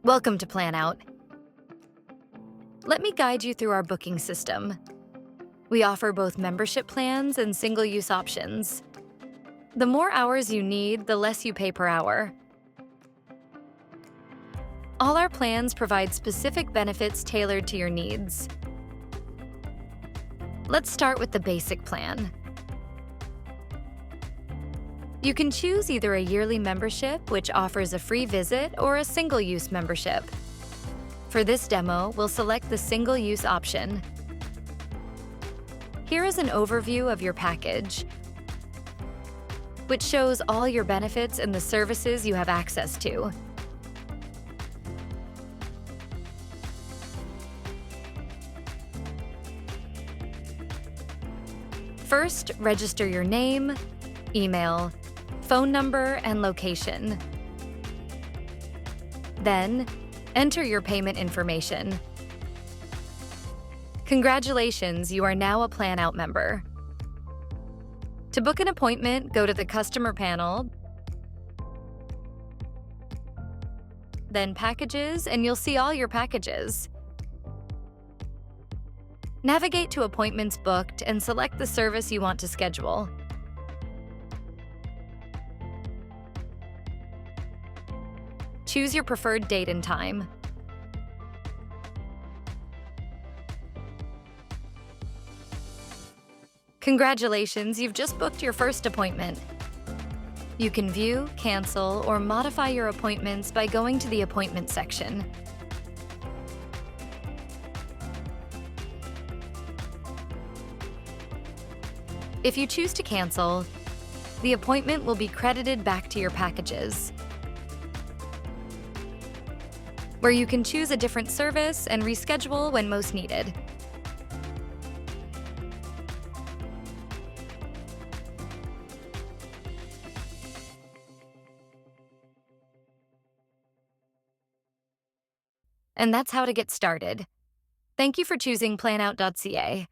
Welcome to Planout. Let me guide you through our booking system. We offer both membership plans and single-use options. The more hours you need, the less you pay per hour. All our plans provide specific benefits tailored to your needs. Let's start with the basic plan. You can choose either a yearly membership, which offers a free visit, or a single-use membership. For this demo, we'll select the single-use option. Here is an overview of your package, which shows all your benefits and the services you have access to. First, register your name, email, phone number, and location. Then, enter your payment information. Congratulations, you are now a Planout member. To book an appointment, go to the Customer panel, then Packages, and you'll see all your packages. Navigate to Appointments Booked and select the service you want to schedule. Choose your preferred date and time. Congratulations, you've just booked your first appointment. You can view, cancel, or modify your appointments by going to the Appointment section. If you choose to cancel, the appointment will be credited back to your packages, where you can choose a different service and reschedule when most needed. And that's how to get started. Thank you for choosing Planout.ca.